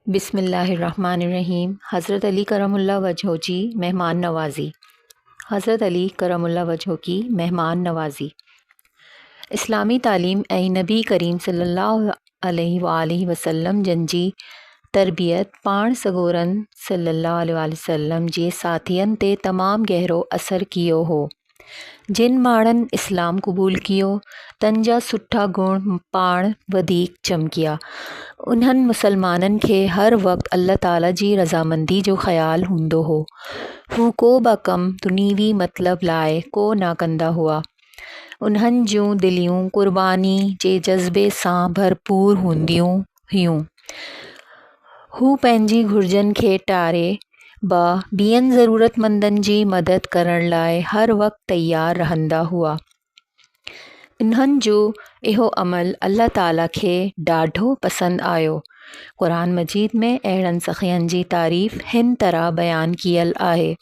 बिस्मिल्लाहिर्रहमानिर्रहीम। हज़रत अली करमुल्लाह वजहो की मेहमान नवाज़ी। हज़रत अली करमुल्लाह वजहो की मेहमान नवाज़ी। इस्लामी तालीम ऐं नबी करीम सल्लल्लाहु अलैहि वसल्लम जंजी तरबियत पाण सगोरन सल्लल्लाहु अलैहि वसल्लम जे साथियन ते तमाम गहरो असर कियो हो। जिन माण्हुनि इस्लाम क़बूल कियो तन जा सुठा गुण पाण वधीक चमकिया। उन्हनि मुसलमाननि खे हर वक़्तु अल्लाह ताला जी रज़ामंदी जो ख़्यालु हूंदो हो। हू को बि कमु दुनीवी मतिलब लाइ को न कंदा हुआ। उन्हनि जूं दिलियूं क़ुर्बानी जे जज़्बे सां भरपूर हूंदियूं हुयूं। हू पंहिंजी घुर्जनि खे टारे ॿियनि ज़रूरतमंदनि जी मदद करण लाइ हर वक़्तु तयारु रहंदा हुआ। इन्हनि जो इहो अमल अल्लाह ताला खे ॾाढो पसंदि आयो। क़ुरान मजीद में अहिड़नि सख़ियनि जी तारीफ़ हिन तरह बयानु कयल आहे।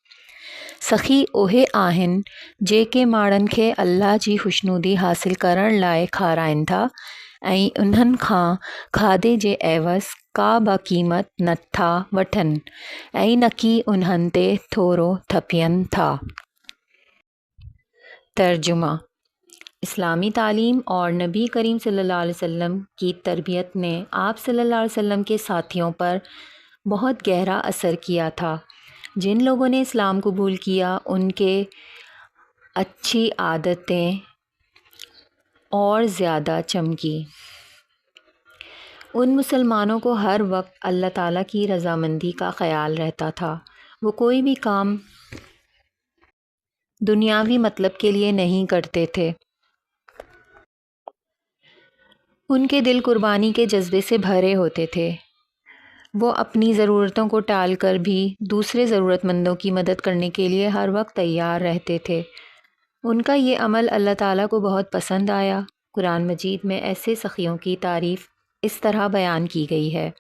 सख़ी उहे आहिनि जेके माण्हुनि खे अल्लाह जी खुशनुदी हासिल करण लाइ खाराइनि था ऐं उन्हनि खां खाधे जे एवज़ का बि क़ीमत नथा वठनि ऐं न कि उन्हनि ते थोरो थपियनि था। तर्जुमा। इस्लामी तालीम और नबी करीम सल्लल्लाहु अलैहि वसल्लम की तरबियत ने आप सल्लल्लाहु अलैहि वसल्लम के साथियों पर बहुत गहरा असर किया था। जिन लोगों ने इस्लाम कबूल किया उनके अच्छी आदतें और ज़्यादा चमकी। उन मुसलमानों को हर वक्त अल्लाह ताला की रज़ामंदी का ख़याल रहता था। वो कोई भी काम दुनियावी मतलब के लिए नहीं करते थे। उनके दिल कुर्बानी के जज्बे से भरे होते थे। वो अपनी ज़रूरतों को टाल कर भी दूसरे ज़रूरतमंदों की मदद करने के लिए हर वक्त तैयार रहते थे। उनका ये अमल अल्लाह ताला को बहुत पसंद आया। कुरान मजीद में ऐसे सखियों की तारीफ़ इस तरह बयान की गई है।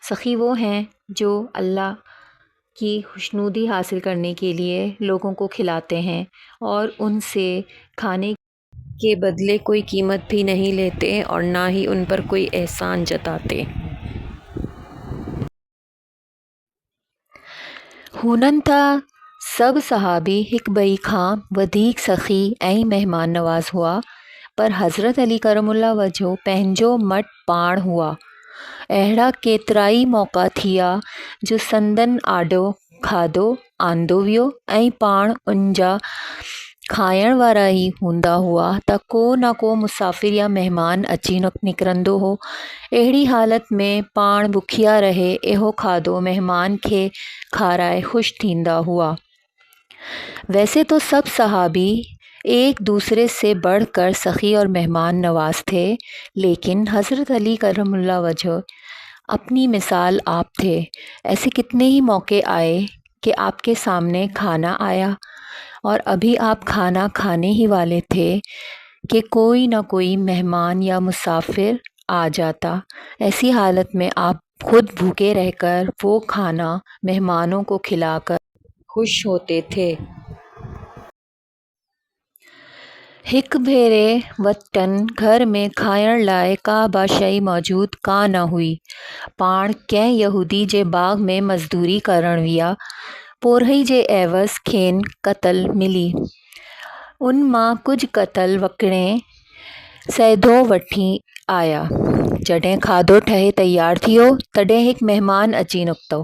सखी वो हैं जो अल्लाह की खुशनुदी हासिल करने के लिए लोगों को खिलाते हैं और उनसे खाने के बदले कोई कीमत भी नहीं लेते और ना ही उन पर कोई एहसान जताते। हुननि था सभु सहाबी हिक ॿिए खां वधीक सख़ी ऐं महिमान नवाज़ हुआ, पर हज़रत अली करमुल्लाह वजहो पंहिंजो मट पाण हुआ। अहिड़ा केतिराई मौक़ा थिया जो संदन आॾो खाधो आंदो वियो ऐं पाण उन जा खाइण वारा ई हूंदा हुआ त को न को मुसाफ़िर या महिमान अची निकिरंदो हो। अहिड़ी हालत में पाण बुखिया रहे इहो खाधो महिमान खे खाराए ख़ुशि थींदा हुआ। वैसे तो सब सहाबी एक दूसरे से बढ़कर सखी और मेहमान नवाज थे, लेकिन हज़रत अली करमुल्लाह वजह अपनी मिसाल आप थे। ऐसे कितने ही मौके आए कि आपके सामने खाना आया और अभी आप खाना खाने ही वाले थे कि कोई ना कोई मेहमान या मुसाफिर आ जाता। ऐसी हालत में आप खुद भूखे रहकर वो खाना मेहमानों को खिलाकर खुश होते थे। हिक भेरे वक़्तन घर में खाइण लाइ का बि शइ मौजूद कान हुई। पाण कंहिं यहूदी जे बाग़ में मज़दूरी करण विया। पोरही जे एवज़ खेनि कतल मिली। उन मां कुझु कतल वकिणे सैदो वठी आया। जॾहिं खाधो ठहे तयारु थियो तॾहिं हिकु महिमान अची निकितो।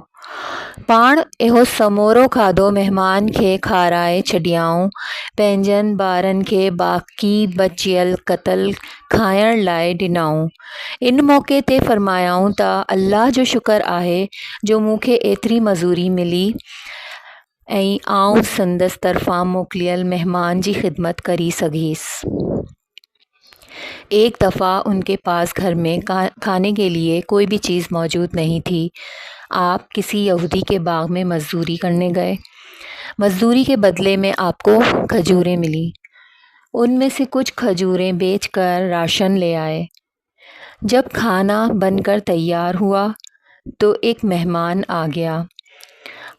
पाण इहो समोरो खाधो महिमान खे खाराए छॾियाऊं। पंहिंजनि ॿारनि खे बाक़ी बचियल कतल खाइण लाइ ॾिनाऊं। इन मौक़े ते फ़रमायाऊं त अल्लाह जो शुक्र आहे जो मूंखे एतिरी मज़ूरी मिली ऐं आउं संदसि तरफ़ां मोकिलियल मेहमान जी ख़िदमत करी सघीसि। एक दफ़ा उनके पास घर में खाने के लिए कोई भी चीज़ मौजूद नहीं थी। आप किसी यहूदी के बाग में मज़दूरी करने गए। मज़दूरी के बदले में आपको खजूरें मिली। उनमें से कुछ खजूरें बेचकर राशन ले आए। जब खाना बनकर तैयार हुआ तो एक मेहमान आ गया।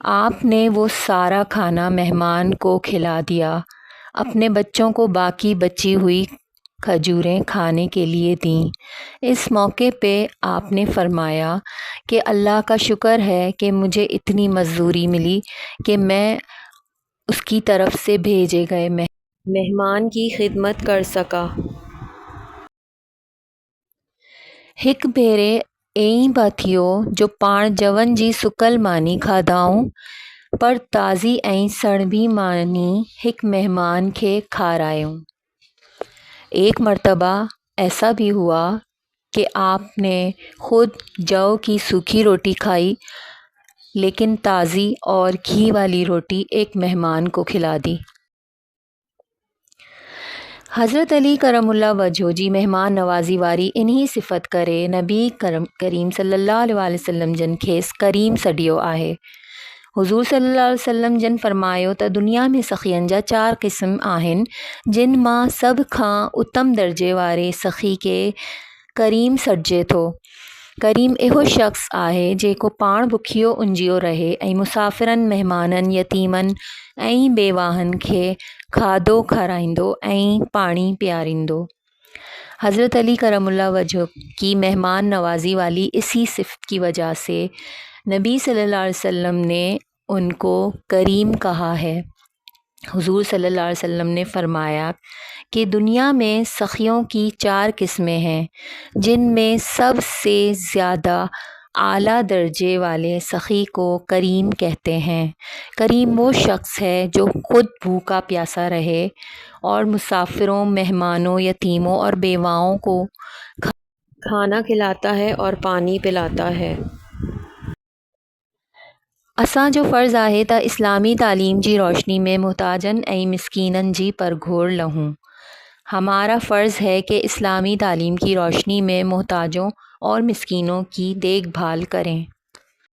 आपने वो सारा खाना मेहमान को खिला दिया। अपने बच्चों को बाकी बची हुई खजूरें खाने के लिए दीं। इस मौके पे आपने फरमाया कि अल्लाह का शुक्र है कि मुझे इतनी मज़दूरी मिली कि मैं उसकी तरफ से भेजे गए मेहमान की खिदमत कर सका। हिक भेरे एई बाथियो जो पाण जवन जी सुकल मानी खाधाऊं पर ताज़ी ऐं सणबी मानी हिक मेहमान खे खारायूं। एक मर्तबा ऐसा भी हुआ कि आपने खुद जौ की सूखी रोटी खाई, लेकिन ताज़ी और घी वाली रोटी एक मेहमान को खिला दी। हज़रत अली करमुल्लाह वजहो जी मेहमान नवाज़ी वारी इन्ही सिफ़त करे नबी करीम सल्लल्लाहु अलैहि वसल्लम जन खेस करीम सॾियो आहे। हुज़ूर सल्लल्लाहु अलैहि वसल्लम जन फरमायो त दुनिया में सखियन जा 4 क़िस्म आहिनि, जिन मां सभ खां उत्तम दर्जे वारे सखी के करीम सॾिजे थो। करीम इहो शख़्स आहे जेको पाण बुखियो उंजियो रहे ऐं मुसाफ़िरनि, मेहमाननि, यतीमनि ऐं बेवाहनि खे खाधो खाराईंदो ऐं पाणी पियारींदो। हज़रत अली करमुल्लाह वजह की मेहमान नवाजी वाली इसी सिफ़त की वजह से नबी सल्लल्लाहु अलैहि वसल्लम ने उनको करीम कहा है। हुज़ूर सल्लल्लाहु अलैहि वसल्लम ने फरमाया कि दुनिया में सखियों की 4 किस्में हैं, जिनमें सबसे ज़्यादा आला दर्जे वाले सखी को करीम कहते हैं। करीम वो शख्स है जो खुद भूखा प्यासा रहे और मुसाफिरों, मेहमानों, यतीमों और बेवाओं को खाना खिलाता है और पानी पिलाता है। असांजो फ़र्ज़ आहे त इस्लामी तालीम जी रोशनी में मुहताजन ऐं मिस्कीनन जी परघोड़ लहूं। हमारा फ़र्ज़ है कि इस्लामी तालीम की रोशनी में मोहताजों और मिस्कीनों की देखभाल करें।